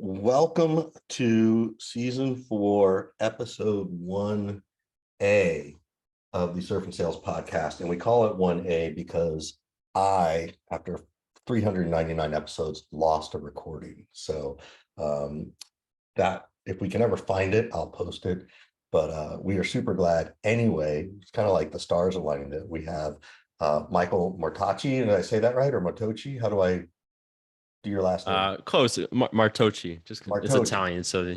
Welcome to season 4, episode 1A of the Surf and Sales podcast. And we call it 1A because I, after 399 episodes, lost a recording. So that if we can ever find it, I'll post it. But we are super glad anyway. It's kind of like the stars aligned that we have Michael Martocci. Did I say that right? Or Martocci? How do I do your last name? Close. Martocci. Just Martocci. It's Italian, so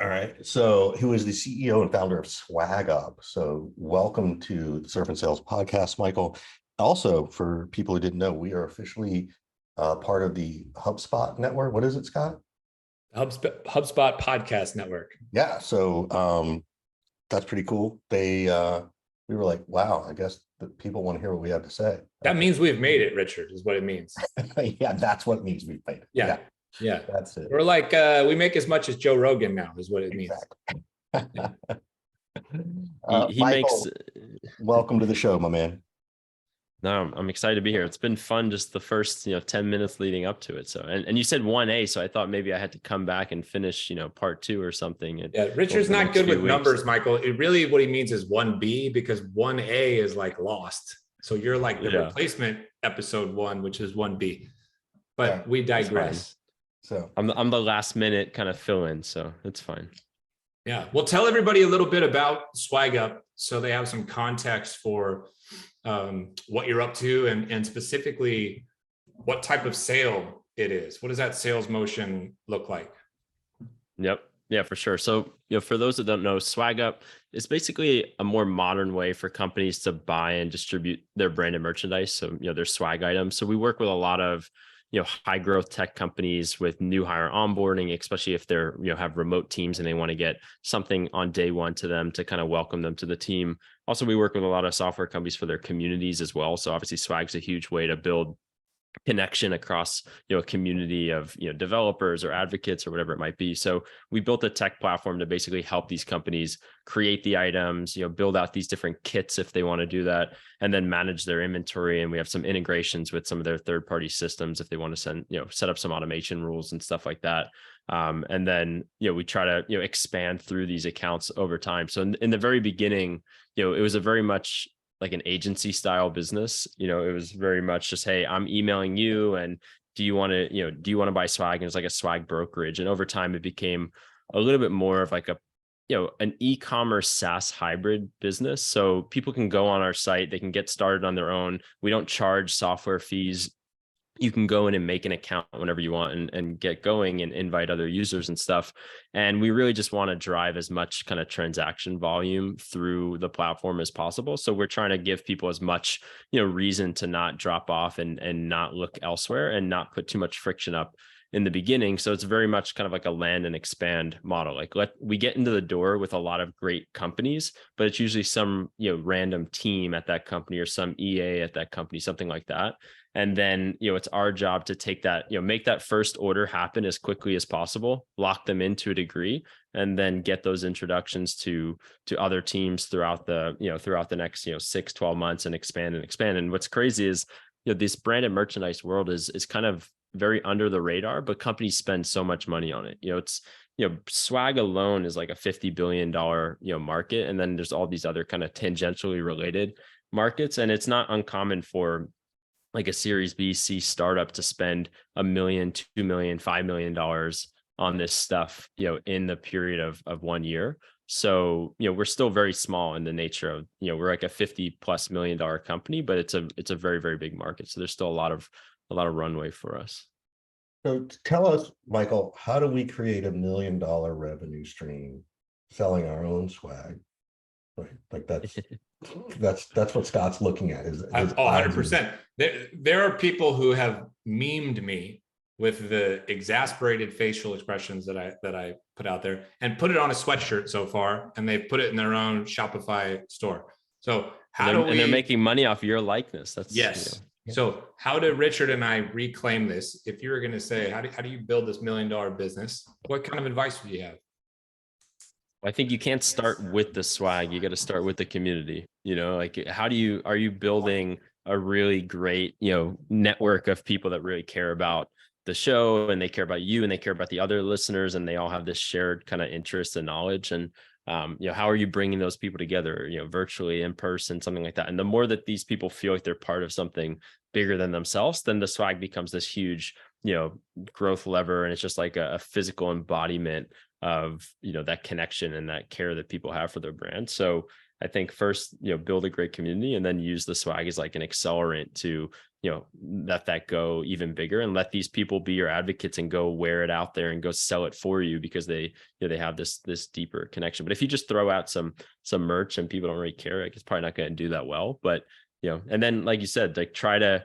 All right. So, who is the CEO and founder of Swag Up? So, welcome to the Surf and Sales podcast, Michael. Also, for people who didn't know, we are officially part of the HubSpot network. What is it, Scott? HubSpot podcast network. Yeah. So that's pretty cool. We were like, wow, I guess the people want to hear what we have to say. That means we've made it, Richard, is what it means. Yeah, that's what it means we've made it. Yeah. That's it. We're like, we make as much as Joe Rogan now, is what it means. Exactly. he Michael, makes. Welcome to the show, my man. No, I'm excited to be here. It's been fun just the first 10 minutes leading up to it. So and you said 1A, so I thought maybe I had to come back and finish part 2 or something. Yeah, Richard's not good with numbers, Michael. It really what he means is 1B because 1A is like lost. So you're like the replacement episode 1, which is 1B. But we digress. So I'm the last minute kind of fill in, so it's fine. Yeah. Well, tell everybody a little bit about Swag Up so they have some context for what you're up to and specifically what type of sale it is. What does that sales motion look like? Yep. Yeah, for sure. So, for those that don't know, Swag Up is basically a more modern way for companies to buy and distribute their branded merchandise. So, their swag items. So we work with a lot of high growth tech companies with new hire onboarding, especially if they're, have remote teams and they want to get something on day one to them to kind of welcome them to the team. Also, we work with a lot of software companies for their communities as well. So obviously Swag's a huge way to build connection across a community of developers or advocates or whatever it might be. So we built a tech platform to basically help these companies create the items, build out these different kits if they want to do that, and then manage their inventory. And we have some integrations with some of their third-party systems if they want to set up some automation rules and stuff like that. And then we try to expand through these accounts over time. So in the very beginning, it was a very much like an agency style business. It was very much just, hey, I'm emailing you and do you want to buy swag? And it's like a swag brokerage. And over time it became a little bit more of like an e-commerce SaaS hybrid business. So people can go on our site, they can get started on their own. We don't charge software fees. You can go in and make an account whenever you want and get going and invite other users and stuff. And we really just want to drive as much kind of transaction volume through the platform as possible. So we're trying to give people as much, reason to not drop off and not look elsewhere and not put too much friction up in the beginning. So it's very much kind of like a land and expand model. Like we get into the door with a lot of great companies, but it's usually some, random team at that company or some EA at that company, something like that. And then, it's our job to take that, make that first order happen as quickly as possible, lock them in to a degree, and then get those introductions to other teams throughout the next, 6, 12 months and expand. And what's crazy is, this branded merchandise world is kind of very under the radar, but companies spend so much money on it. It's, swag alone is like a $50 billion, market. And then there's all these other kind of tangentially related markets. And it's not uncommon for like a Series B, C startup to spend $1 million, $2 million, $5 million on this stuff, in the period of 1 year. So, we're still very small in the nature of, we're like a $50+ million company, but it's a very, very big market. So there's still a lot of runway for us. So tell us, Michael, how do we create $1 million revenue stream selling our own swag? Right. Like that's what Scott's looking at. Is 100%. There are people who have memed me with the exasperated facial expressions that I put out there and put it on a sweatshirt so far, and they've put it in their own Shopify store. So and they're making money off your likeness. That's yes. So how do Richard and I reclaim this? If you were going to say, how do you build this $1 million business? What kind of advice would you have? I think you can't start with the swag. You got to start with the community. Like are you building a really great, network of people that really care about the show, and they care about you, and they care about the other listeners, and they all have this shared kind of interest and knowledge. And how are you bringing those people together, virtually, in person, something like that? And the more that these people feel like they're part of something bigger than themselves, then the swag becomes this huge, growth lever. And it's just like a physical embodiment of, that connection and that care that people have for their brand. So I think first, build a great community, and then use the swag as like an accelerant to, let that go even bigger, and let these people be your advocates and go wear it out there and go sell it for you, because they, they have this deeper connection. But if you just throw out some merch and people don't really care, it's probably not going to do that well. But, and then, like you said, like try to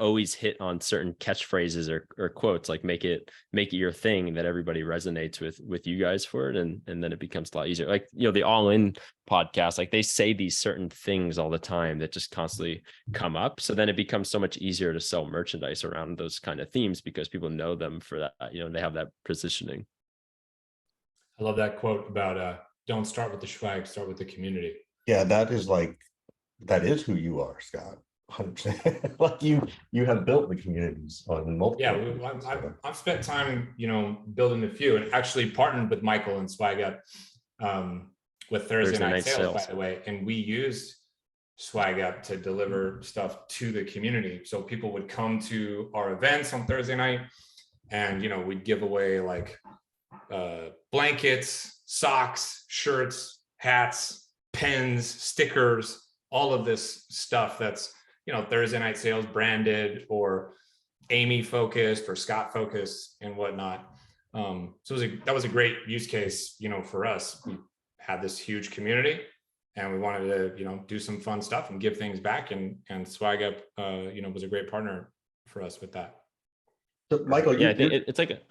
always hit on certain catchphrases or quotes, like make it your thing, that everybody resonates with you guys for it. And then it becomes a lot easier. Like, the All In podcast, like they say these certain things all the time that just constantly come up. So then it becomes so much easier to sell merchandise around those kind of themes, because people know them for that, they have that positioning. I love that quote about don't start with the swag, start with the community. Yeah, that is who you are, Scott. 100%. Like you have built the communities on multiple. Yeah, I've spent time, building a few, and actually partnered with Michael and Swag Up with Thursday Night Sales, by the way. And we used Swag Up to deliver stuff to the community. So people would come to our events on Thursday night, and we'd give away like blankets, socks, shirts, hats, pens, stickers, all of this stuff that's Thursday Night Sales branded, or Amy focused, or Scott focused, and whatnot. So that was a great use case, for us. We had this huge community, and we wanted to, do some fun stuff and give things back. And Swag Up, was a great partner for us with that. So, Michael, I think it's like go ahead.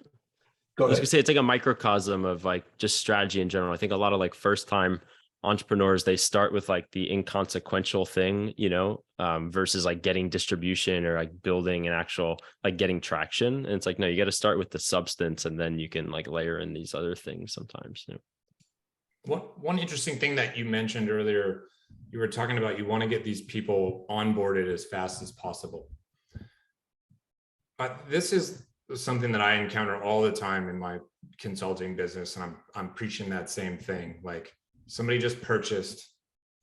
I was gonna say, it's like a microcosm of like just strategy in general. I think a lot of like first time entrepreneurs, they start with like the inconsequential thing, versus like getting distribution or like building an actual, like getting traction. And it's like, no, you got to start with the substance, and then you can like layer in these other things sometimes. One interesting thing that you mentioned earlier, you were talking about, you want to get these people onboarded as fast as possible. This is something that I encounter all the time in my consulting business, and I'm preaching that same thing. Like, somebody just purchased,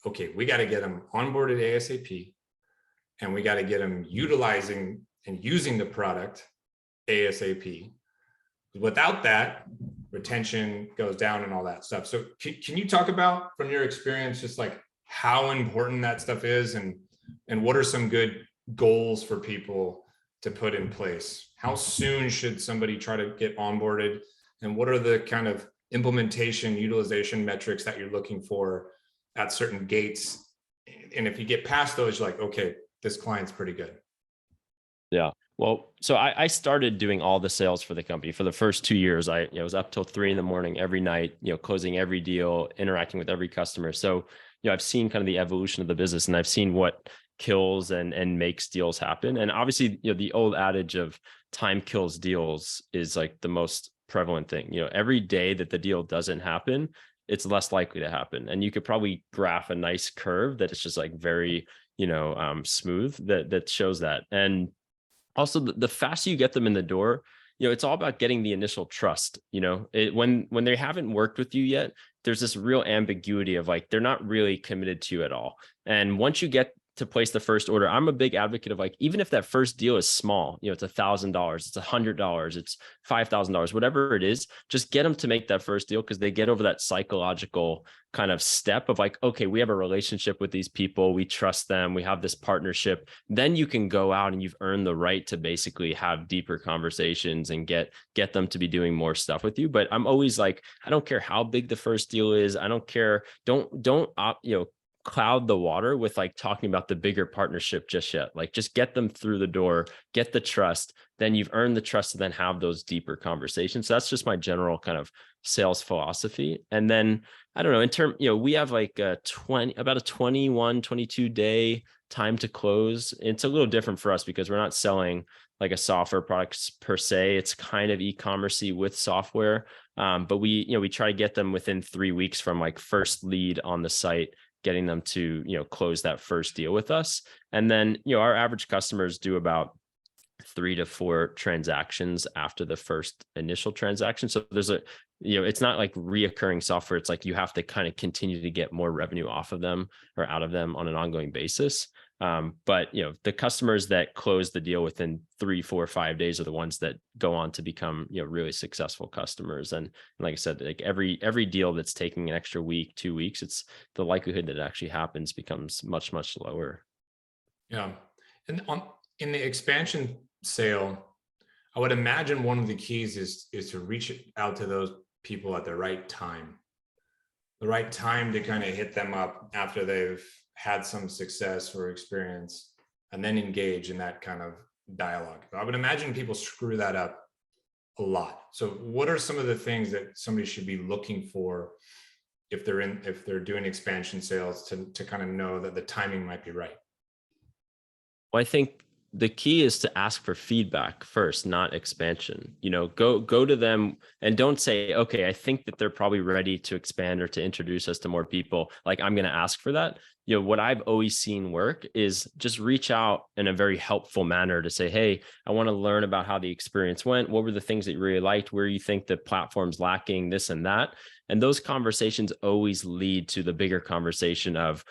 okay, we got to get them onboarded ASAP, and we got to get them utilizing and using the product ASAP. Without that, retention goes down and all that stuff. So can you talk about, from your experience, just like how important that stuff is, and what are some good goals for people to put in place? How soon should somebody try to get onboarded, and what are the kind of implementation utilization metrics that you're looking for at certain gates? And if you get past those, you're like, okay, this client's pretty good. Yeah. Well, so I started doing all the sales for the company for the first 2 years. I was up till 3 a.m. every night, closing every deal, interacting with every customer. So, I've seen kind of the evolution of the business, and I've seen what kills and makes deals happen. And obviously, the old adage of time kills deals is like the most prevalent thing. Every day that the deal doesn't happen, it's less likely to happen. And you could probably graph a nice curve that it's just like very, smooth, that shows that. And also the faster you get them in the door, it's all about getting the initial trust. When they haven't worked with you yet, there's this real ambiguity of like, they're not really committed to you at all. And once you get to place the first order, I'm a big advocate of like, even if that first deal is small, it's $1,000, it's $100, it's $5,000, whatever it is, just get them to make that first deal, because they get over that psychological kind of step of like, okay, we have a relationship with these people, we trust them, we have this partnership. Then you can go out and you've earned the right to basically have deeper conversations and get them to be doing more stuff with you. But I'm always like, I don't care how big the first deal is. I don't care. Don't cloud the water with like talking about the bigger partnership just yet. Like, just get them through the door, get the trust, then you've earned the trust to then have those deeper conversations. So that's just my general kind of sales philosophy. And then I don't know, we have like about a 21, 22 day time to close. It's a little different for us because we're not selling like a software product per se. It's kind of e-commerce-y with software. But we try to get them within 3 weeks from like first lead on the site, getting them to, close that first deal with us. And then, our average customers do about 3 to 4 transactions after the first initial transaction. So there's a, it's not like reoccurring software. It's like you have to kind of continue to get more revenue off of them or out of them on an ongoing basis. But the customers that close the deal within 3, 4, 5 days are the ones that go on to become really successful customers. And like I said, like every deal that's taking an extra week, 2 weeks, it's the likelihood that it actually happens becomes much, much lower. Yeah. And in the expansion sale, I would imagine one of the keys is to reach out to those people at the right time to kind of hit them up after they've had some success or experience, and then engage in that kind of dialogue. I would imagine people screw that up a lot. So what are some of the things that somebody should be looking for if they're doing expansion sales to kind of know that the timing might be right? Well, I think the key is to ask for feedback first, not expansion. Go to them and don't say, okay, I think that they're probably ready to expand or to introduce us to more people. Like, I'm going to ask for that. What I've always seen work is just reach out in a very helpful manner to say, hey, I want to learn about how the experience went. What were the things that you really liked? Where you think the platform's lacking, this and that. And those conversations always lead to the bigger conversation of,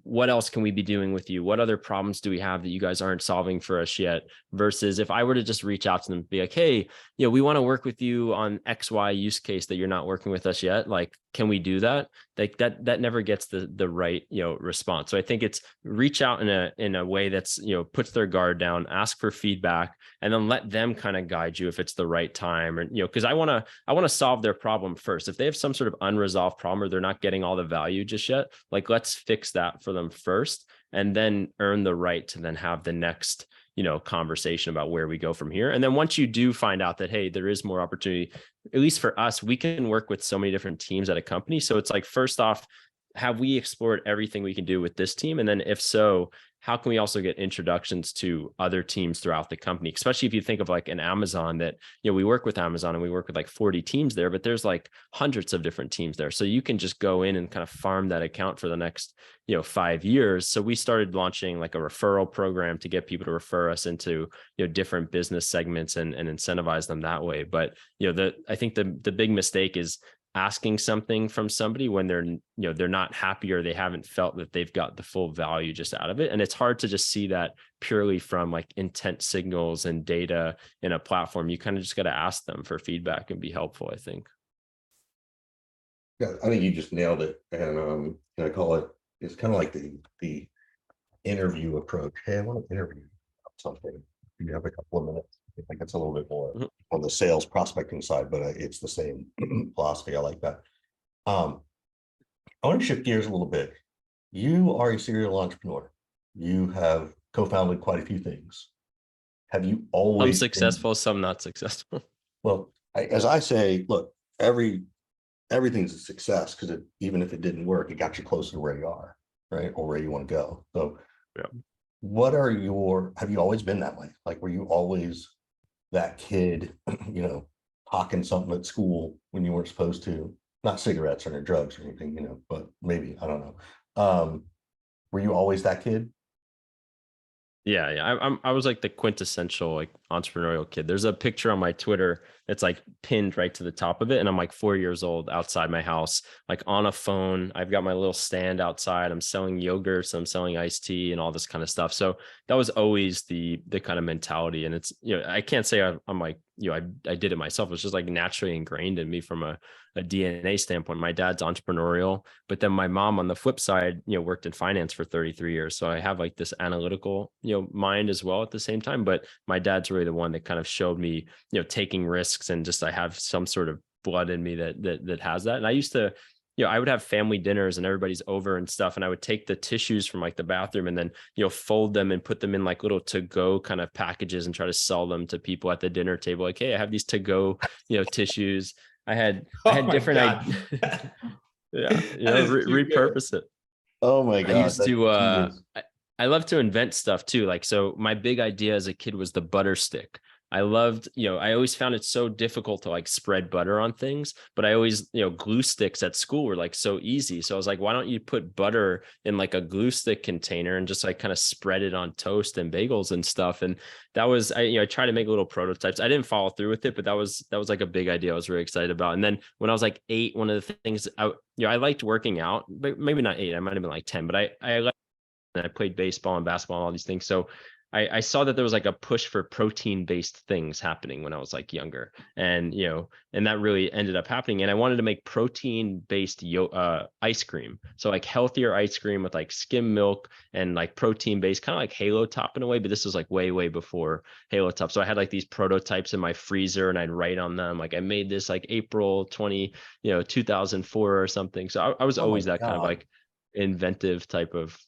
what else can we be doing with you? What other problems do we have that you guys aren't solving for us yet? Versus if I were to just reach out to them and be like, hey, we want to work with you on XY use case that you're not working with us yet. Like, can we do that? Like that never gets the right, response. So I think it's reach out in a way that's, puts their guard down, ask for feedback, and then let them kind of guide you if it's the right time. Or, because I want to solve their problem first. If they have some sort of unresolved problem or they're not getting all the value just yet, like, let's fix that for them first, and then earn the right to then have the next, conversation about where we go from here. And then once you do find out that, hey, there is more opportunity, at least for us, we can work with so many different teams at a company. So it's like, first off, have we explored everything we can do with this team? And then if so, how can we also get introductions to other teams throughout the company? Especially if you think of like an Amazon that, we work with Amazon and we work with like 40 teams there, but there's like hundreds of different teams there. So you can just go in and kind of farm that account for the next, 5 years. So we started launching like a referral program to get people to refer us into, different business segments and incentivize them that way. But, I think the big mistake is asking something from somebody when they're not happy or they haven't felt that they've got the full value just out of it. And it's hard to just see that purely from like intent signals and data in a platform. You kind of just got to ask them for feedback and be helpful, I think. Yeah, I think you just nailed it. And I call it's kind of like the interview approach. Hey, I want to interview something. You have a couple of minutes. I think it's a little bit more on the sales prospecting side, but it's the same philosophy. I like that. I want to shift gears a little bit. You are a serial entrepreneur. You have co-founded quite a few things. Have you always some successful, some not successful? Well, as I say, look, everything's a success because even if it didn't work, it got you closer to where you are, right? Or where you want to go. So yeah. Have you always been that way? Like, were you always that kid, hawking something at school when you weren't supposed to? Not cigarettes or drugs or anything, but maybe, I don't know. Were you always that kid? Yeah. I was like the quintessential like entrepreneurial kid. There's a picture on my Twitter that's like pinned right to the top of it, and I'm like 4 years old outside my house, like on a phone. I've got my little stand outside. I'm selling yogurts. I'm selling iced tea and all this kind of stuff. So that was always the kind of mentality. And it's I can't say I'm like I did it myself. It was just like naturally ingrained in me from a DNA standpoint. My dad's entrepreneurial, but then my mom on the flip side, worked in finance for 33 years. So I have like this analytical, mind as well at the same time. But my dad's really the one that kind of showed me, taking risks, and just I have some sort of blood in me that has that. And I used to, I would have family dinners and everybody's over and stuff. And I would take the tissues from like the bathroom and then, fold them and put them in like little to-go kind of packages and try to sell them to people at the dinner table. Like, hey, I have these to-go, tissues. I had different ideas. Yeah. Repurpose it. Oh my God. I used to, I love to invent stuff too. Like, so my big idea as a kid was the butter stick. I loved, I always found it so difficult to like spread butter on things, but I always, glue sticks at school were like so easy. So I was like, why don't you put butter in like a glue stick container and just like kind of spread it on toast and bagels and stuff. And that was, I tried to make little prototypes. I didn't follow through with it, but that was like a big idea I was really excited about. And then when I was like 8, one of the things I liked working out, but maybe not 8, I might've been like 10, but I liked, and I played baseball and basketball and all these things. So I saw that there was like a push for protein based things happening when I was like younger, and and that really ended up happening. And I wanted to make protein based ice cream, so like healthier ice cream with like skim milk and like protein based, kind of like Halo Top in a way, but this was like way before Halo Top. So I had like these prototypes in my freezer, and I'd write on them like I made this like April 2004 or something. So I was Oh my always that kind of God. like inventive type of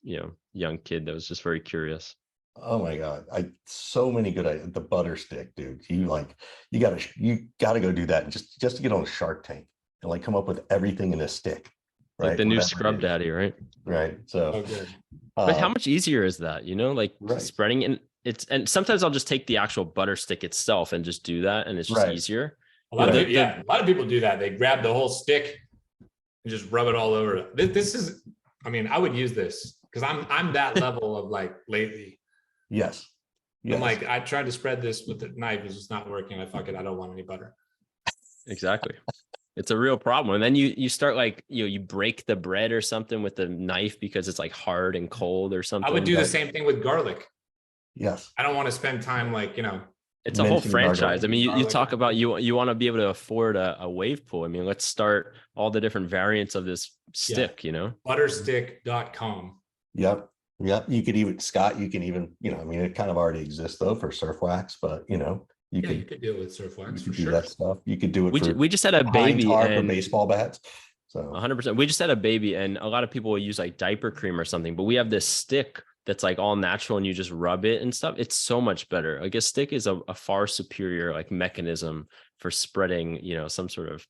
young kid that was just very curious. Oh my God. So many good ideas. The butter stick, dude. You gotta go do that just to get on Shark Tank and like come up with everything in a stick. Like Right. the new Whatever it Scrub is. Daddy, right? Right. So Oh, good. But how um, much easier is that? Like right, spreading it. And sometimes I'll just take the actual butter stick itself and just do that, and it's just right. easier. A lot of The, people, yeah, a lot of people do that. They grab the whole stick and just rub it all over. This is, I mean, I would use this because I'm that level of like lately. Yes. I'm Yes. like, I tried to spread this with the knife, it's just not working. Fuck it, I don't want any butter. exactly. It's a real problem. And then you start like, you break the bread or something with the knife because it's like hard and cold or I would something. do the Right. same thing with garlic. Yes. I don't want to spend time like, It's a whole Mincing franchise. I garlic. mean, you garlic. talk about you want to be able to afford a wave pool. I mean, let's start all the different variants of this stick, Butterstick.com. Yep. Yep. You could even, Scott, you can even, I mean, it kind of already exists though for surf wax, but you You could could do it with surf wax for do sure. that stuff. You could do it for we just had a pine baby tar for and baseball bats. So 100%. We just had a baby, and a lot of people will use like diaper cream or something, but we have this stick that's like all natural and you just rub it and stuff. It's so much better. Like a stick is a far superior like mechanism for spreading, some sort of,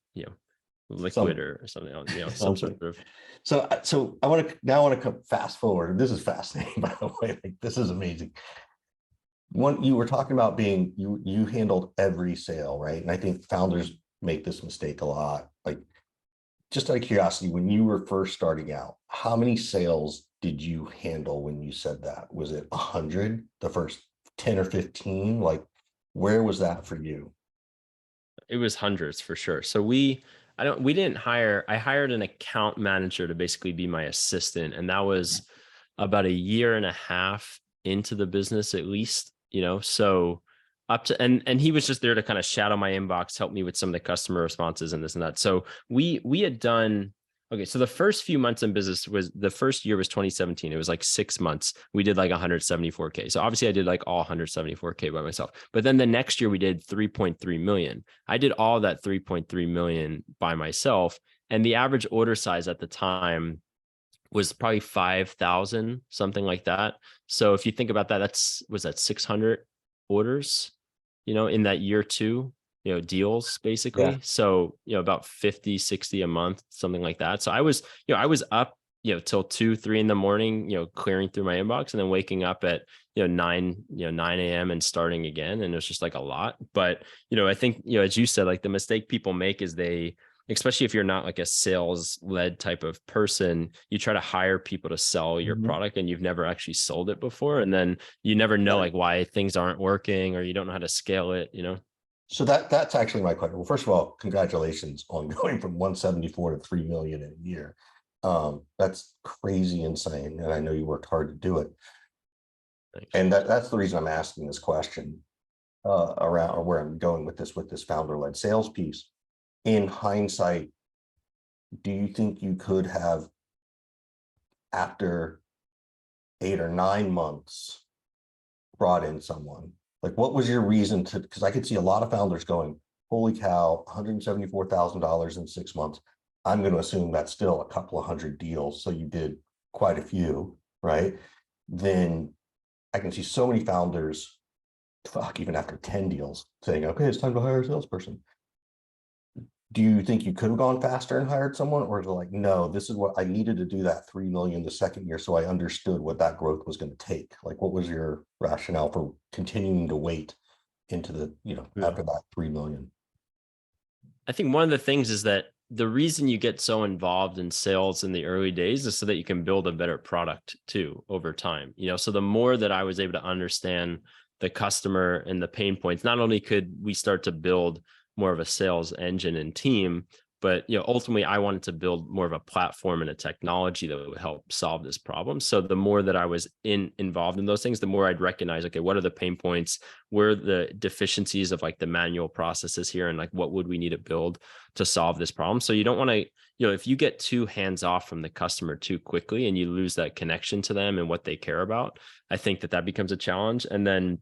liquid or something else, some something. sort of. So I want to come fast forward. This is fascinating, by the way. Like this is amazing. One, you were talking about being you handled every sale, right? And I think founders make this mistake a lot. Like, just out of curiosity, when you were first starting out, how many sales did you handle when you said that? Was it 100, the first 10 or 15? Like, where was that for you? It was hundreds for sure. So I hired an account manager to basically be my assistant. And that was about a year and a half into the business, at least, so up to, and he was just there to kind of shadow my inbox, help me with some of the customer responses and this and that. So we had done, okay. So the first few months in business the first year was 2017. It was like 6 months. We did like 174K. So obviously I did like all 174K by myself, but then the next year we did 3.3 million. I did all that 3.3 million by myself. And the average order size at the time was probably 5,000, something like that. So if you think about that, was that 600 orders, in that year 2, deals basically. Yeah. So, about 50, 60 a month, something like that. So I was up, till 2, 3 in the morning, clearing through my inbox and then waking up at, 9 a.m. and starting again. And it was just like a lot. But, I think, as you said, like the mistake people make is especially if you're not like a sales led type of person, you try to hire people to sell your product and you've never actually sold it before. And then you never know like why things aren't working or you don't know how to scale it, So that's actually my question. Well, first of all, congratulations on going from 174 to 3 million in a year. That's crazy insane. And I know you worked hard to do it. Thanks. And that's the reason I'm asking this question around where I'm going with this founder-led sales piece. In hindsight, do you think you could have, after 8 or 9 months, brought in someone? Like, what was your reason to, because I could see a lot of founders going, holy cow, $174,000 in 6 months. I'm going to assume that's still a couple of hundred deals. So you did quite a few, right? Then I can see so many founders, even after 10 deals, saying, okay, it's time to hire a salesperson. Do you think you could have gone faster and hired someone, or is it like, no, this is what I needed to do that 3 million the second year, so I understood what that growth was going to take? Like, what was your rationale for continuing to wait into the, Yeah. after that 3 million? I think one of the things is that the reason you get so involved in sales in the early days is so that you can build a better product too over time. So the more that I was able to understand the customer and the pain points, not only could we start to build more of a sales engine and team, but ultimately I wanted to build more of a platform and a technology that would help solve this problem. So the more that I was involved in those things, the more I'd recognize, okay, what are the pain points? Where are the deficiencies of like the manual processes here? And like, what would we need to build to solve this problem? So you don't want to, if you get too hands off from the customer too quickly and you lose that connection to them and what they care about, I think that becomes a challenge. And then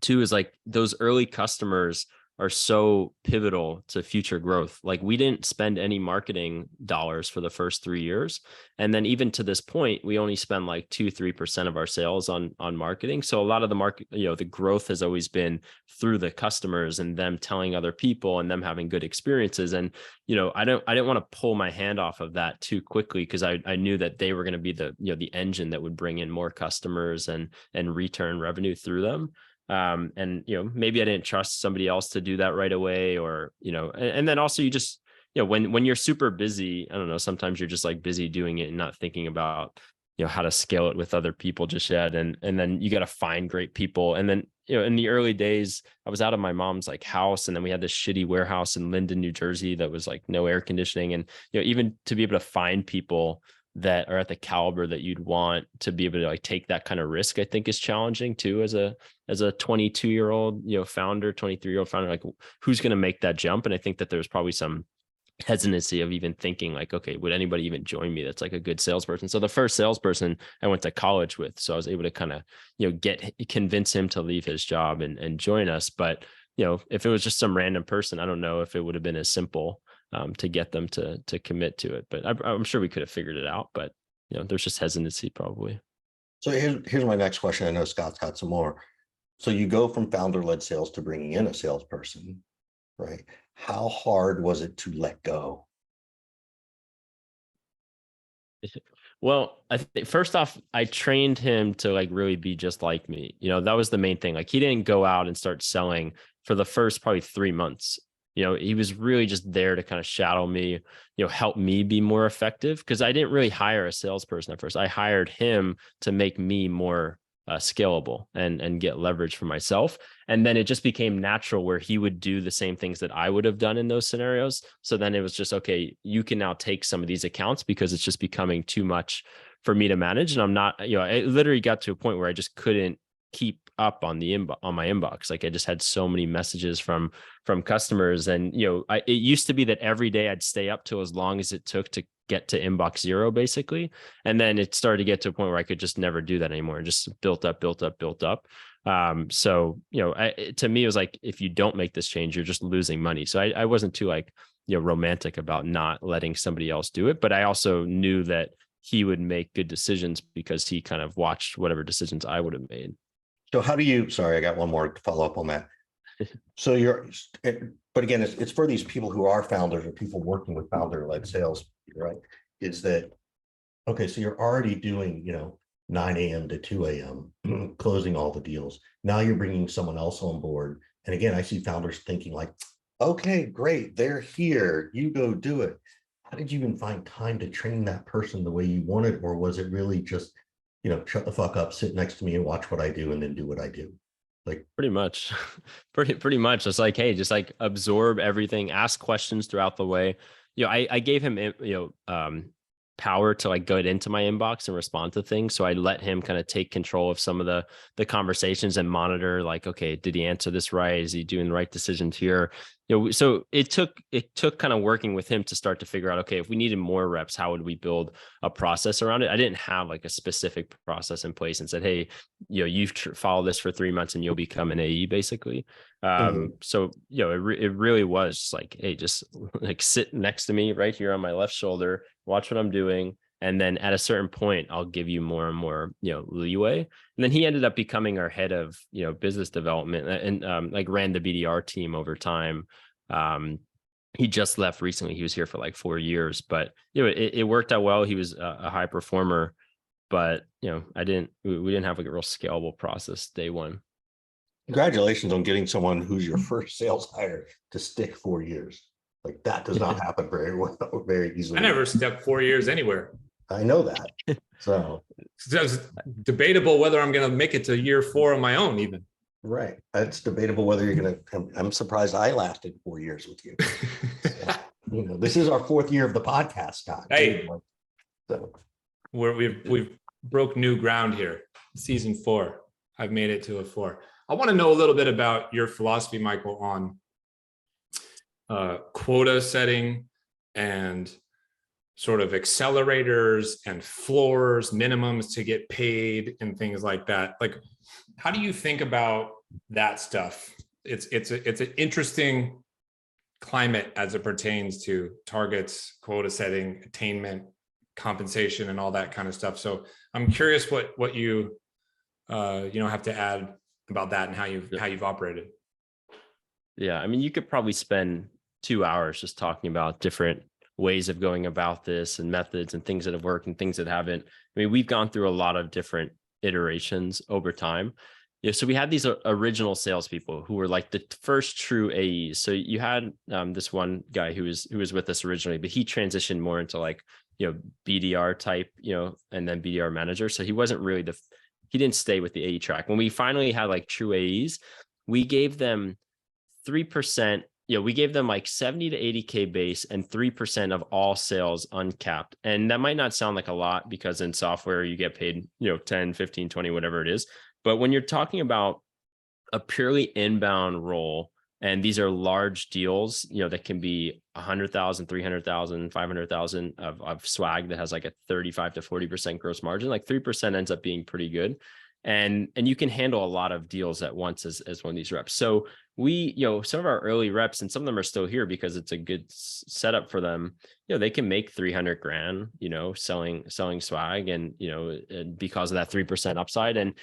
two is like those early customers are so pivotal to future growth. Like we didn't spend any marketing dollars for the first 3 years. And then even to this point, we only spend like 2-3% of our sales on marketing. So a lot of the market, the growth has always been through the customers and them telling other people and them having good experiences. And, I didn't want to pull my hand off of that too quickly because I knew that they were going to be the engine that would bring in more customers and return revenue through them. And maybe I didn't trust somebody else to do that right away, or and then also you just when you're super busy, I don't know, sometimes you're just like busy doing it and not thinking about how to scale it with other people just yet, and then you got to find great people. And then in the early days I was out of my mom's like house, and then we had this shitty warehouse in Linden, New Jersey that was like no air conditioning, and even to be able to find people that are at the caliber that you'd want to be able to like take that kind of risk, I think is challenging too as a 22-year-old founder, 23-year-old founder. Like who's going to make that jump? And I think that there's probably some hesitancy of even thinking like, okay, would anybody even join me that's like a good salesperson? So the first salesperson I went to college with, so I was able to kind of convince him to leave his job and join us. But if it was just some random person, I don't know if it would have been as simple to get them to commit to it. But I'm sure we could have figured it out. But there's just hesitancy probably. So here's my next question. I know Scott's got some more. So you go from founder-led sales to bringing in a salesperson, right? How hard was it to let go? Well, I think first off, I trained him to like really be just like me. That was the main thing. Like he didn't go out and start selling for the first probably 3 months. He was really just there to kind of shadow me, help me be more effective, because I didn't really hire a salesperson at first. I hired him to make me more scalable and get leverage for myself. And then it just became natural where he would do the same things that I would have done in those scenarios. So then it was just, okay, you can now take some of these accounts because it's just becoming too much for me to manage. And I'm not, it literally got to a point where I just couldn't keep up on on my inbox. Like I just had so many messages from customers, and it used to be that every day I'd stay up till as long as it took to get to inbox zero basically, and then it started to get to a point where I could just never do that anymore. It just built up. So to me it was like, if you don't make this change, you're just losing money. So I wasn't too like romantic about not letting somebody else do it, but I also knew that he would make good decisions because he kind of watched whatever decisions I would have made. So how do you, sorry, I got one more to follow up on that. So but again, it's for these people who are founders or people working with founder-led sales, right? Is that, okay, so you're already doing, 9 a.m. to 2 a.m., closing all the deals. Now you're bringing someone else on board. And again, I see founders thinking like, okay, great, they're here, you go do it. How did you even find time to train that person the way you wanted? Or was it really just, shut the fuck up, sit next to me and watch what I do and then do what I do? Like pretty much, pretty much. It's like, hey, just like absorb everything, ask questions throughout the way. I gave him, power to like go into my inbox and respond to things. So I let him kind of take control of some of the conversations and monitor like, okay, did he answer this right? Is he doing the right decisions here? So it took kind of working with him to start to figure out, okay, if we needed more reps, how would we build a process around it? I didn't have like a specific process in place and said, hey, you've followed this for 3 months and you'll become an AE basically. So, it really was like, hey, just like sit next to me right here on my left shoulder, watch what I'm doing. And then at a certain point, I'll give you more and more, leeway. And then he ended up becoming our head of, business development and like ran the BDR team over time. He just left recently. He was here for like 4 years, but it worked out well. He was a high performer, but we didn't have like a real scalable process day one. Congratulations on getting someone who's your first sales hire to stick 4 years. Like that does not happen very well, very easily. I never stuck 4 years anywhere. I know that. So It's debatable whether I'm going to make it to year 4 on my own, even. right. It's debatable whether you're going to, I'm surprised I lasted 4 years with you. So, you know, this is our 4th year of the podcast, Scott. Hey. So We've broke new ground here. Season 4. I've made it to a 4. I want to know a little bit about your philosophy, Michael, on quota setting and sort of accelerators and floors, minimums to get paid and things like that. Like, how do you think about that stuff? It's an interesting climate as it pertains to targets, quota setting, attainment, compensation, and all that kind of stuff. So I'm curious what you have to add about that and how you've operated. Yeah, I mean, you could probably spend 2 hours just talking about different ways of going about this and methods and things that have worked and things that haven't. I mean, we've gone through a lot of different iterations over time. Yeah, so we had these original salespeople who were like the first true AEs. So you had this one guy who was with us originally, but he transitioned more into like, BDR type, and then BDR manager. So he wasn't really he didn't stay with the AE track. When we finally had like true AEs, we gave them 3%. We gave them like 70 to 80K base and 3% of all sales uncapped. And that might not sound like a lot because in software you get paid, 10, 15, 20, whatever it is. But when you're talking about a purely inbound role, and these are large deals, that can be 100,000, 300,000, 500,000 of swag that has like a 35 to 40% gross margin, like 3% ends up being pretty good. And you can handle a lot of deals at once as one of these reps. So we, some of our early reps, and some of them are still here because it's a good setup for them. They can make 300 grand, selling swag, and because of that 3% upside. And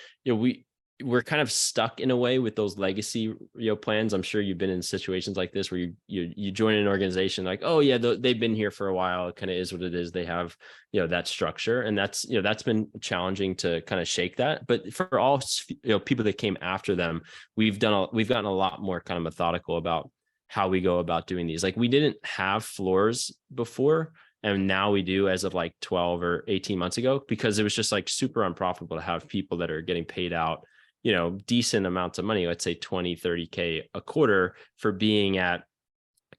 we're kind of stuck in a way with those legacy plans. I'm sure you've been in situations like this where you join an organization like, oh yeah, they've been here for a while. It kind of is what it is. They have that structure, and that's been challenging to kind of shake that. But for all people that came after them, we've gotten a lot more kind of methodical about how we go about doing these. Like, we didn't have floors before, and now we do as of like 12 or 18 months ago, because it was just like super unprofitable to have people that are getting paid out decent amounts of money, let's say 20, 30K a quarter, for being at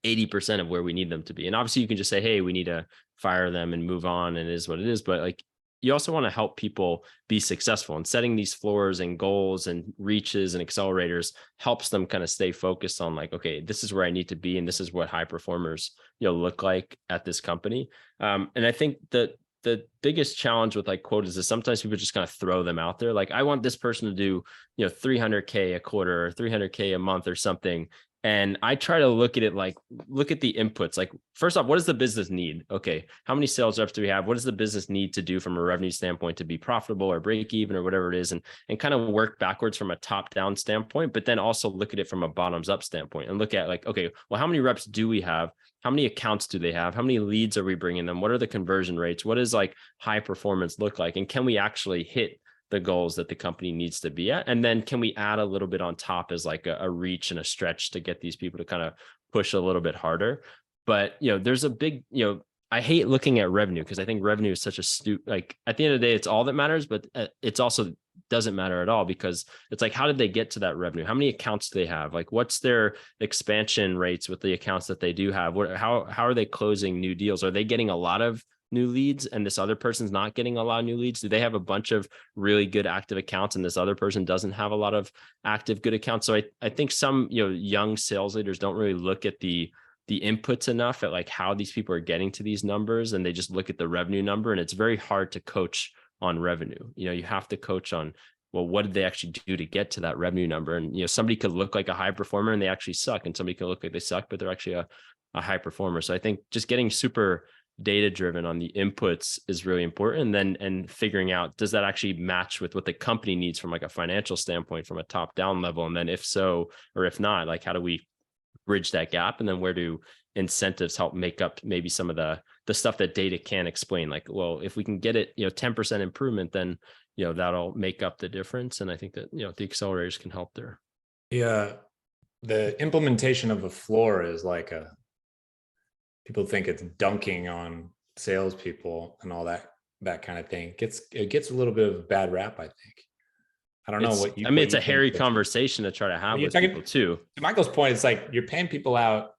80% of where we need them to be. And obviously you can just say, hey, we need to fire them and move on, and it is what it is. But like, you also want to help people be successful, and setting these floors and goals and reaches and accelerators helps them kind of stay focused on like, okay, this is where I need to be, and this is what high performers look like at this company. And I think that the biggest challenge with like quotas is sometimes people just kind of throw them out there. Like, I want this person to do, 300K a quarter or 300K a month or something. And I try to look at it like, look at the inputs. Like, first off, what does the business need? Okay, how many sales reps do we have? What does the business need to do from a revenue standpoint to be profitable or break even or whatever it is? And kind of work backwards from a top down standpoint, but then also look at it from a bottoms up standpoint and look at like, okay, well, how many reps do we have? How many accounts do they have? How many leads are we bringing them? What are the conversion rates? What does like high performance look like? And can we actually hit the goals that the company needs to be at? And then can we add a little bit on top as like a reach and a stretch to get these people to kind of push a little bit harder? But, there's a big, I hate looking at revenue, because I think revenue is such a like, at the end of the day, it's all that matters, but it's also doesn't matter at all, because it's like, how did they get to that revenue? How many accounts do they have? Like, what's their expansion rates with the accounts that they do have? How are they closing new deals? Are they getting a lot of new leads and this other person's not getting a lot of new leads? Do they have a bunch of really good active accounts and this other person doesn't have a lot of active good accounts? So I think some, young sales leaders don't really look at the inputs enough at like how these people are getting to these numbers, and they just look at the revenue number, and it's very hard to coach on revenue. You have to coach on, well, what did they actually do to get to that revenue number? And, somebody could look like a high performer and they actually suck, and somebody could look like they suck, but they're actually a high performer. So I think just getting super data driven on the inputs is really important. And figuring out, does that actually match with what the company needs from like a financial standpoint, from a top down level? And then if so, or if not, like, how do we bridge that gap? And then where do incentives help make up maybe some of the stuff that data can't explain? Like, well, if we can get it, 10% improvement, then, that'll make up the difference. And I think that, the accelerators can help there. Yeah, the implementation of a floor is like people think it's dunking on salespeople and all that kind of thing. It gets a little bit of a bad rap, I think. I don't know what you. I mean, it's you a think, hairy Rich. conversation to try to have You're with talking people too. to Michael's point. It's like you're paying people out,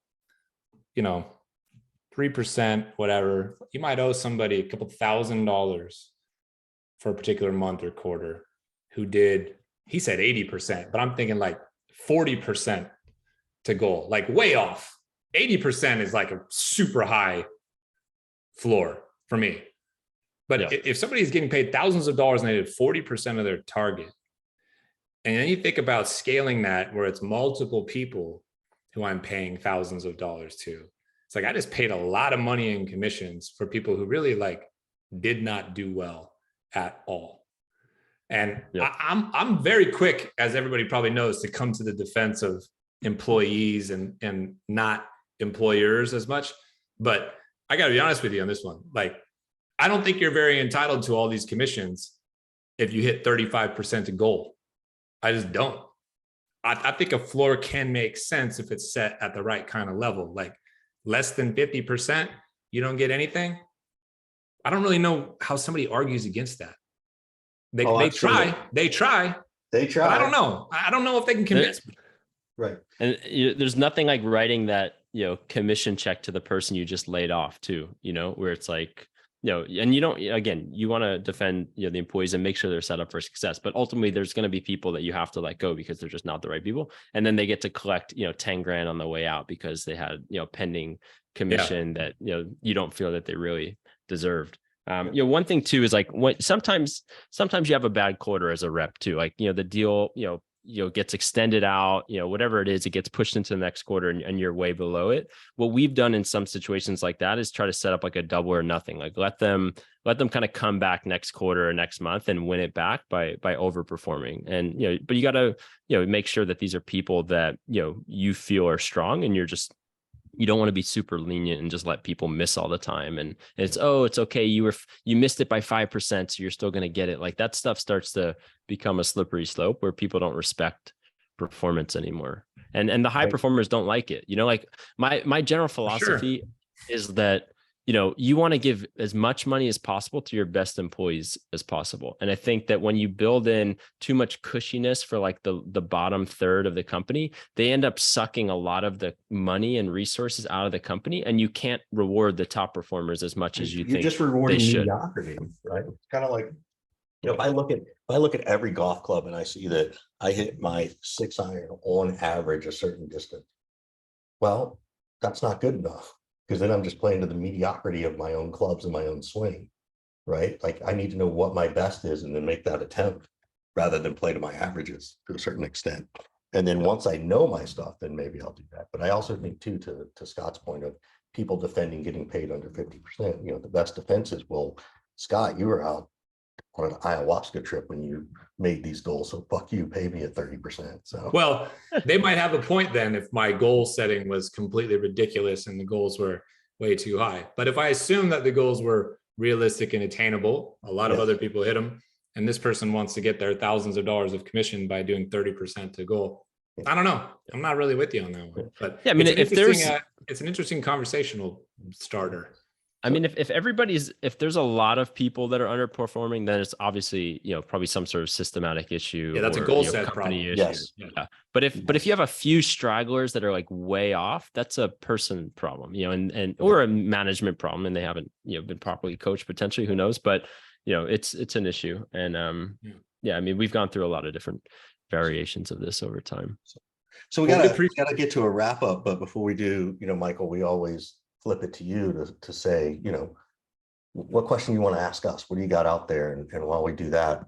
3%, whatever. You might owe somebody a couple $1,000 for a particular month or quarter who did, he said 80%, but I'm thinking like 40% to goal, like way off. 80% is like a super high floor for me. But if somebody's getting paid thousands of dollars and they did 40% of their target, and then you think about scaling that where it's multiple people who I'm paying thousands of dollars to, it's like I just paid a lot of money in commissions for people who really like did not do well at all. And I'm very quick, as everybody probably knows, to come to the defense of employees and not employers as much. But I got to be honest with you on this one. Like, I don't think you're very entitled to all these commissions if you hit 35% to goal. I just don't. I think a floor can make sense if it's set at the right kind of level. Like less than 50%, you don't get anything. I don't really know how somebody argues against that. They try. But I don't know. I don't know if they can convince me. Right. And there's nothing like writing that, commission check to the person you just laid off too, where it's like, and you don't, again, you want to defend, the employees and make sure they're set up for success. But ultimately there's going to be people that you have to let go because they're just not the right people. And then they get to collect, 10 grand on the way out because they had, pending commission that, you don't feel that they really deserved. One thing too is like sometimes you have a bad quarter as a rep too. Like, the deal, gets extended out, whatever it is, it gets pushed into the next quarter and you're way below it. What we've done in some situations like that is try to set up like a double or nothing, like let them kind of come back next quarter or next month and win it back by overperforming. And, but you got to, make sure that these are people that, you feel are strong and you don't want to be super lenient and just let people miss all the time. And it's okay. You missed it by 5%. So you're still going to get it. Like that stuff starts to become a slippery slope where people don't respect performance anymore. And the high performers don't like it. Like my general philosophy is that, you want to give as much money as possible to your best employees as possible. And I think that when you build in too much cushiness for like the bottom third of the company, they end up sucking a lot of the money and resources out of the company. And you can't reward the top performers as much as you think just rewarding they should. Mediocrity, right? It's kind of like, if I look at every golf club and I see that I hit my 6-iron on average a certain distance, well, that's not good enough. Because then I'm just playing to the mediocrity of my own clubs and my own swing, right? Like I need to know what my best is and then make that attempt rather than play to my averages to a certain extent. And then once I know my stuff, then maybe I'll do that. But I also think too, to Scott's point of people defending getting paid under 50%, the best defense is, well, Scott, you were out on an ayahuasca trip when you made these goals. So fuck you, pay me at 30%. So well, they might have a point then if my goal setting was completely ridiculous and the goals were way too high. But if I assume that the goals were realistic and attainable, a lot of other people hit them, and this person wants to get their thousands of dollars of commission by doing 30% to goal. I don't know. I'm not really with you on that one. But yeah, I mean, it's an interesting conversational starter. I mean, if there's a lot of people that are underperforming, then it's obviously, probably some sort of systematic issue. Yeah, that's a goal set problem. Issue. Yes. Yeah. But if you have a few stragglers that are like way off, that's a person problem, or a management problem, and they haven't, been properly coached potentially, who knows, but it's an issue. And I mean, we've gone through a lot of different variations of this over time. So we gotta get to a wrap up, but before we do, Michael, we always flip it to you to say, what question you want to ask us? What do you got out there? And while we do that,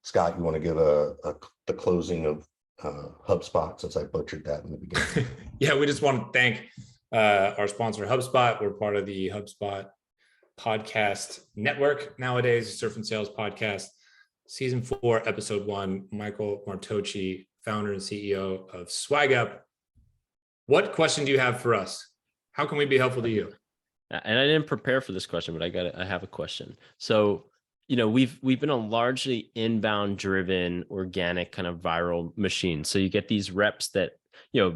Scott, you want to give the closing of HubSpot, since I butchered that in the beginning? Yeah, we just want to thank our sponsor, HubSpot. We're part of the HubSpot podcast network nowadays, Surf and Sales Podcast, season 4, episode 1. Michael Martocci, founder and CEO of Swag Up. What question do you have for us? How can we be helpful to you? And I didn't prepare for this question, but I have a question. So, we've been a largely inbound driven organic kind of viral machine. So you get these reps that,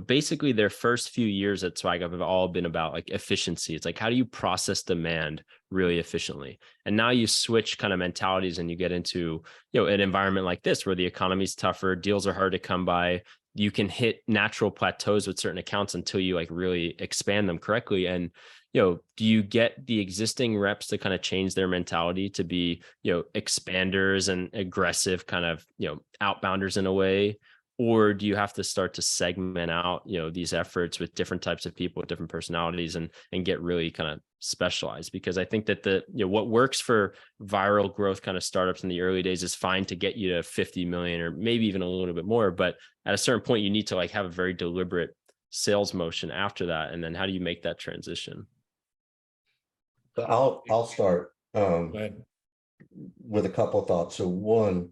basically their first few years at Swag Up have all been about like efficiency. It's like, how do you process demand really efficiently? And now you switch kind of mentalities and you get into, an environment like this where the economy's tougher, deals are hard to come by. You can hit natural plateaus with certain accounts until you like really expand them correctly. And do you get the existing reps to kind of change their mentality to be, expanders and aggressive kind of, outbounders in a way? Or do you have to start to segment out, these efforts with different types of people with different personalities and get really kind of specialized? Because I think that what works for viral growth kind of startups in the early days is fine to get you to 50 million or maybe even a little bit more. But at a certain point, you need to like have a very deliberate sales motion after that. And then how do you make that transition? So I'll start Go ahead. with a couple of thoughts. So one,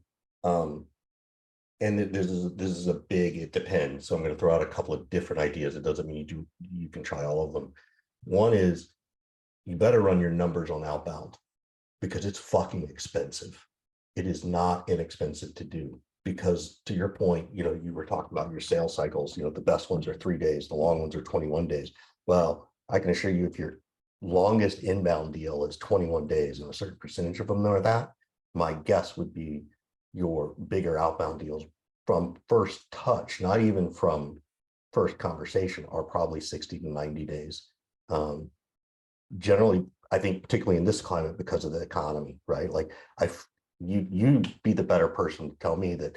and this is a big, it depends. So I'm going to throw out a couple of different ideas. It doesn't mean you can try all of them. One is you better run your numbers on outbound because it's fucking expensive. It is not inexpensive to do because to your point, you were talking about your sales cycles, the best ones are 3 days, the long ones are 21 days. Well, I can assure you if your longest inbound deal is 21 days and a certain percentage of them are that, my guess would be your bigger outbound deals from first touch, not even from first conversation, are probably 60 to 90 days. Generally, I think particularly in this climate because of the economy, right? Like you be the better person to tell me that.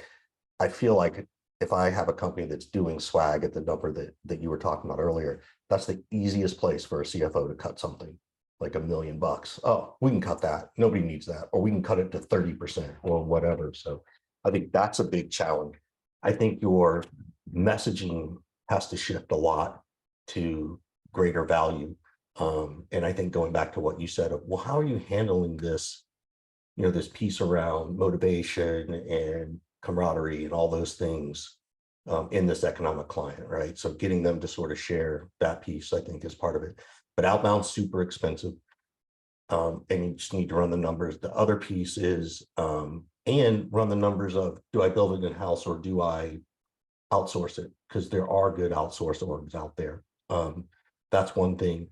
I feel like if I have a company that's doing swag at the number that you were talking about earlier, that's the easiest place for a CFO to cut something like $1 million. Oh, we can cut that. Nobody needs that. Or we can cut it to 30% or whatever. So I think that's a big challenge. I think your messaging has to shift a lot to greater value. And I think going back to what you said of, well, how are you handling this, this piece around motivation and camaraderie and all those things in this economic climate, right? So getting them to sort of share that piece, I think, is part of it. But outbound's super expensive, and you just need to run the numbers. The other piece is, and run the numbers of, do I build it in-house or do I outsource it? Because there are good outsource orgs out there. That's one thing.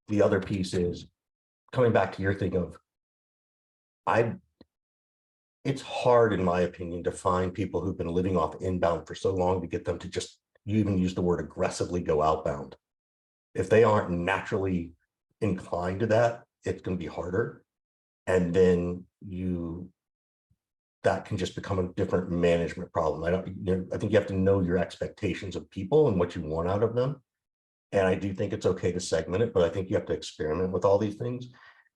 The other piece is coming back to your thing of, it's hard, in my opinion, to find people who've been living off inbound for so long to get them to just, you even use the word aggressively, go outbound. If they aren't naturally inclined to that, it's going to be harder. And then that can just become a different management problem. I think you have to know your expectations of people and what you want out of them. And I do think it's okay to segment it, but I think you have to experiment with all these things.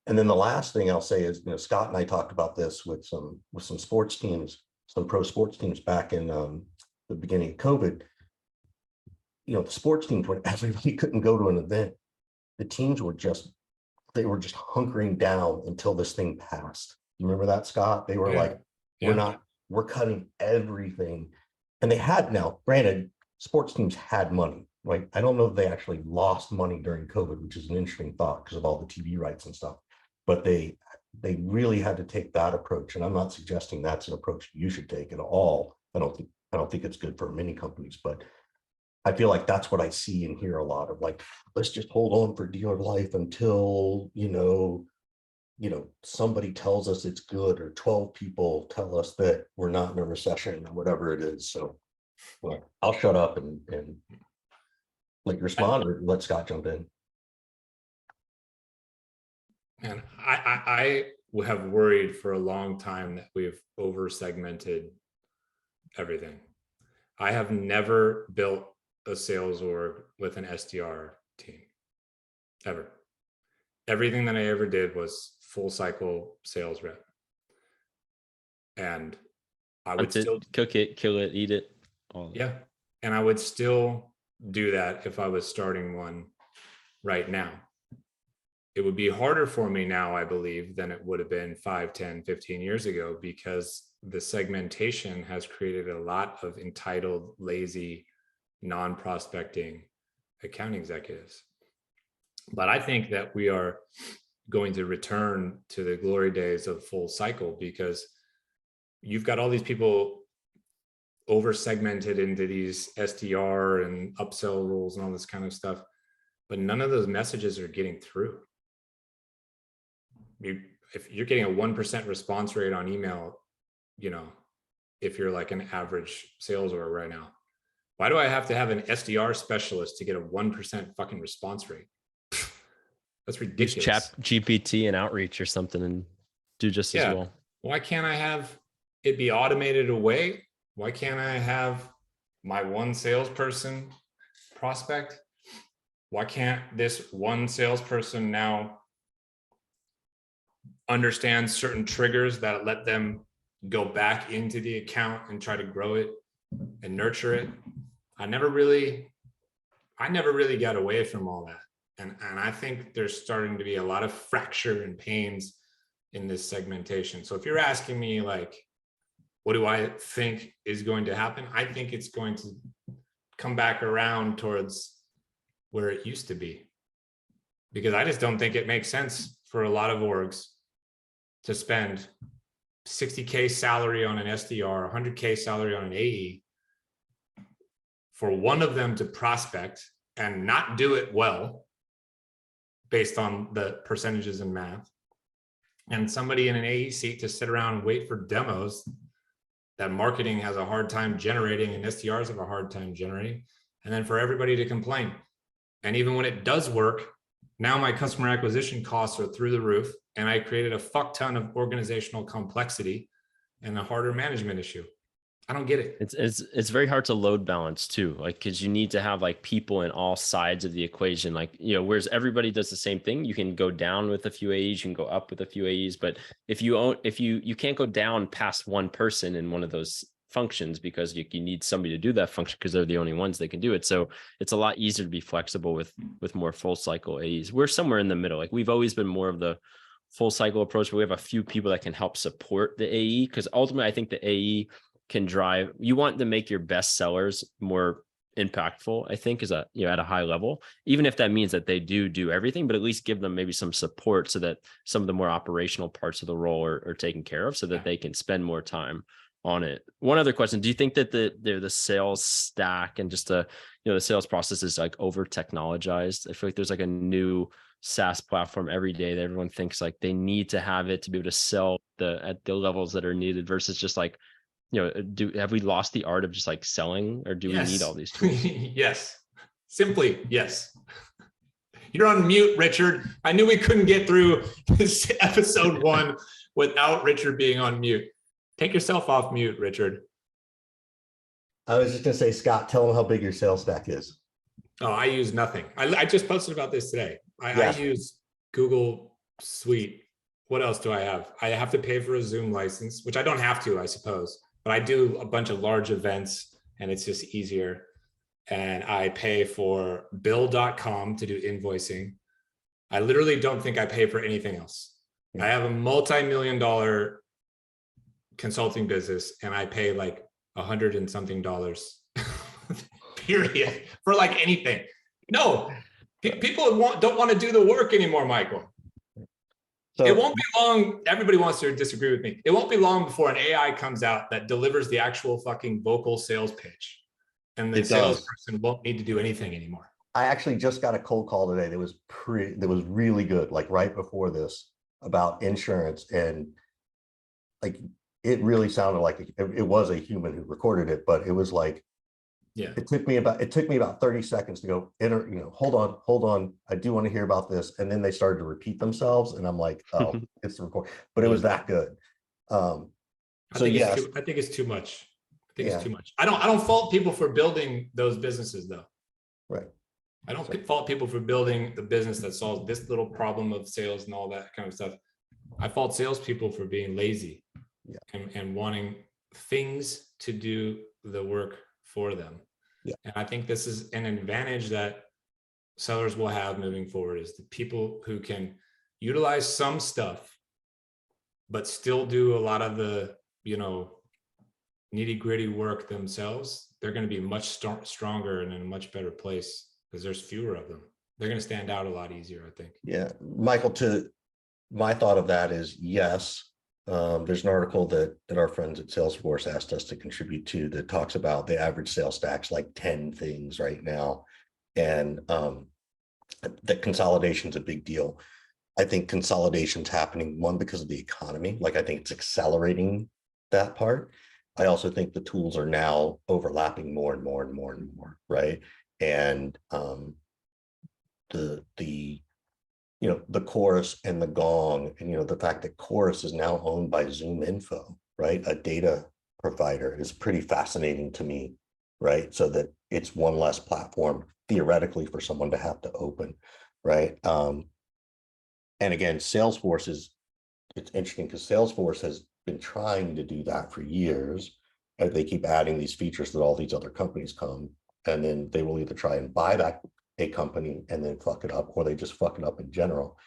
And then the last thing I'll say is, Scott and I talked about this with some sports teams, some pro sports teams back in the beginning of COVID. The sports teams, when everybody couldn't go to an event, the teams were just hunkering down until this thing passed. You remember that, Scott? They were like, we're cutting everything. And they had, now, granted, sports teams had money, right? I don't know if they actually lost money during COVID, which is an interesting thought because of all the TV rights and stuff. But they really had to take that approach. And I'm not suggesting that's an approach you should take at all. I don't think it's good for many companies, but I feel like that's what I see and hear a lot of, like, let's just hold on for dear life until, somebody tells us it's good, or 12 people tell us that we're not in a recession or whatever it is. So well, I'll shut up and let you respond, or let Scott jump in. And I have worried for a long time that we have over segmented everything. I have never built a sales org with an SDR team, ever. Everything that I ever did was full cycle sales rep. And I would still cook it, kill it, eat it. Yeah. And I would still do that if I was starting one right now. It would be harder for me now, I believe, than it would have been 5, 10, 15 years ago, because the segmentation has created a lot of entitled, lazy, non-prospecting account executives. But I think that we are going to return to the glory days of full cycle, because you've got all these people over segmented into these SDR and upsell rules and all this kind of stuff, but none of those messages are getting through. If you're getting a 1% response rate on email, you know, if you're like an average sales org right now, why do I have to have an SDR specialist to get a 1% fucking response rate? That's ridiculous. Use Chat GPT and outreach or something and do just as well. Why can't I have it be automated away? Why can't I have my one salesperson prospect? Why can't this one salesperson now understand certain triggers that let them go back into the account and try to grow it and nurture it? I never really got away from all that. And I think there's starting to be a lot of fracture and pains in this segmentation. So if you're asking me, like, what do I think is going to happen? I think it's going to come back around towards where it used to be, because I just don't think it makes sense for a lot of orgs to spend $60K salary on an SDR, $100K salary on an AE, for one of them to prospect and not do it well based on the percentages in math, and somebody in an AE seat to sit around and wait for demos that marketing has a hard time generating and SDRs have a hard time generating, and then for everybody to complain. And even when it does work, now my customer acquisition costs are through the roof, and I created a fuck ton of organizational complexity and a harder management issue. I don't get it. It's very hard to load balance too, like, because you need to have like people in all sides of the equation, like, you know, whereas everybody does the same thing. You can go down with a few AEs, you can go up with a few AEs, but if you can't go down past one person in one of those functions, because you need somebody to do that function because they're the only ones that can do it. So it's a lot easier to be flexible with more full cycle AEs. We're somewhere in the middle. Like, we've always been more of the full cycle approach, but we have a few people that can help support the AE, because ultimately I think the AE can drive, you want to make your best sellers more impactful, I think, is at a high level, even if that means that they do everything, but at least give them maybe some support so that some of the more operational parts of the role are taken care of, so that they can spend more time on it. One other question: do you think that the sales stack and just the sales process is like over technologized? I feel like there's like a new SaaS platform every day that everyone thinks like they need to have it to be able to sell at the levels that are needed, versus just like, have we lost the art of just like selling, or do we need all these tools? Yes. Simply, yes. You're on mute, Richard. I knew we couldn't get through this episode 1 without Richard being on mute. Take yourself off mute, Richard. I was just going to say, Scott, tell them how big your sales stack is. Oh, I use nothing. I just posted about this today. I use Google Suite. What else do I have? I have to pay for a Zoom license, which I don't have to, I suppose. But I do a bunch of large events and it's just easier. And I pay for bill.com to do invoicing. I literally don't think I pay for anything else. I have a multi-million-dollar consulting business and I pay like $100 and something period for like anything. No, people don't want to do the work anymore, Michael. So it won't be long. Everybody wants to disagree with me. It won't be long before an AI comes out that delivers the actual fucking vocal sales pitch, and the salesperson won't need to do anything anymore. I actually just got a cold call today that was really good, like right before this, about insurance, and like it really sounded like it was a human who recorded it, but it was like, it took me about 30 seconds to go, hold on, I do want to hear about this, and then they started to repeat themselves, and I'm like, oh, it's the record, but it was that good. I think it's too much. It's too much. I don't fault people for building those businesses though. Right. I don't fault people for building the business that solves this little problem of sales and all that kind of stuff. I fault salespeople for being lazy and wanting things to do the work for them. And I think this is an advantage that sellers will have moving forward, is the people who can utilize some stuff, but still do a lot of the, nitty gritty work themselves. They're going to be much stronger and in a much better place because there's fewer of them. They're going to stand out a lot easier, I think. Yeah. Michael, to my thought of that is yes. There's an article that our friends at Salesforce asked us to contribute to that talks about the average sales stack's like 10 things right now. And that consolidation is a big deal. I think consolidation's happening, one, because of the economy. Like, I think it's accelerating that part. I also think the tools are now overlapping more and more and more and more, right? And the the Chorus and the Gong, and the fact that Chorus is now owned by Zoom Info, right? A data provider, is pretty fascinating to me, right? So that it's one less platform theoretically for someone to have to open, right? And again, Salesforce it's interesting because Salesforce has been trying to do that for years. And they keep adding these features that all these other companies come, and then they will either try and buy back a company and then fuck it up, or they just fuck it up in general.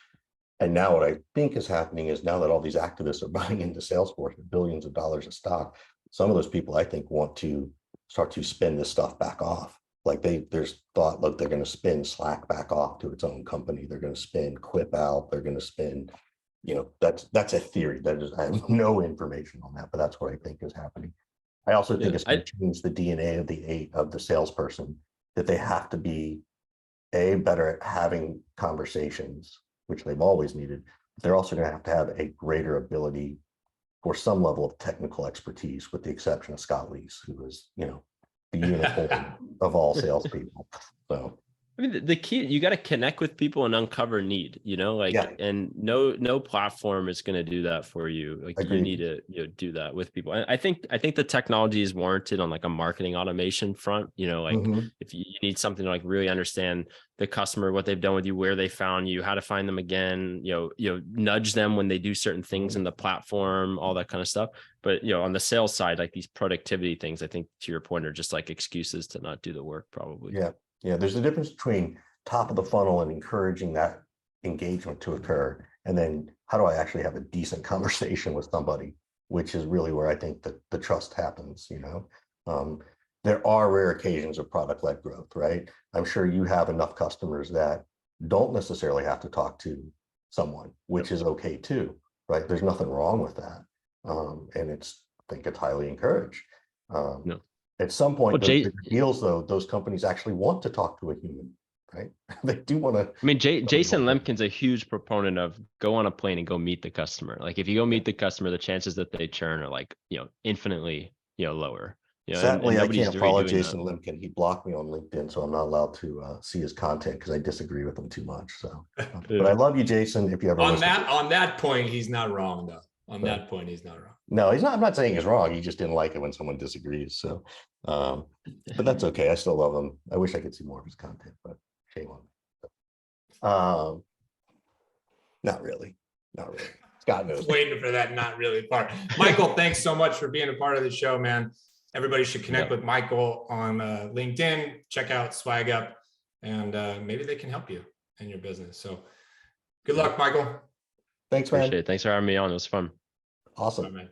And now what I think is happening is, now that all these activists are buying into Salesforce with billions of dollars of stock, some of those people I think want to start to spin this stuff back off. Like there's thought, look, they're going to spin Slack back off to its own company. They're going to spin Quip out. They're going to spin, that's a theory. I have no information on that, but that's what I think is happening. I also think it's going to change the DNA of the salesperson, that they have to be better at having conversations, which they've always needed. They're also going to have a greater ability for some level of technical expertise, with the exception of Scott Leese, who is, the unicorn of all salespeople. So, I mean, the key, you got to connect with people and uncover need, and no platform is going to do that for you. Like, agreed. You need to do that with people. And I think the technology is warranted on like a marketing automation front. If you need something to like really understand the customer, what they've done with you, where they found you, how to find them again, nudge them when they do certain things in the platform, all that kind of stuff. But on the sales side, like these productivity things, I think, to your point, are just like excuses to not do the work, probably. Yeah, there's a difference between top of the funnel and encouraging that engagement to occur, and then how do I actually have a decent conversation with somebody, which is really where I think that the trust happens. There are rare occasions of product-led growth, right? I'm sure you have enough customers that don't necessarily have to talk to someone, which is okay too, right? There's nothing wrong with that. And I think it's highly encouraged. No. At some point, Well, those bigger deals, though, those companies actually want to talk to a human, right? They do want to. I mean, Jason Lemkin's a huge proponent of go on a plane and go meet the customer. Like, if you go meet the customer, the chances that they churn are like, infinitely, lower. Sadly, I can't follow Jason that. Lemkin. He blocked me on LinkedIn, so I'm not allowed to see his content because I disagree with him too much. So, but I love you, Jason. If you ever on that point, he's not wrong, though. On that point, he's not wrong. No, he's not. I'm not saying he's wrong. He just didn't like it when someone disagrees. So, but that's okay. I still love him. I wish I could see more of his content, but shame on him. Not really. Scott knows. Waiting for that not really part. Michael, thanks so much for being a part of the show, man. Everybody should connect with Michael on LinkedIn. Check out Swag Up, and maybe they can help you in your business. So, good luck, Michael. Thanks, man. Appreciate it. Thanks for having me on. It was fun. Awesome. Bye, man.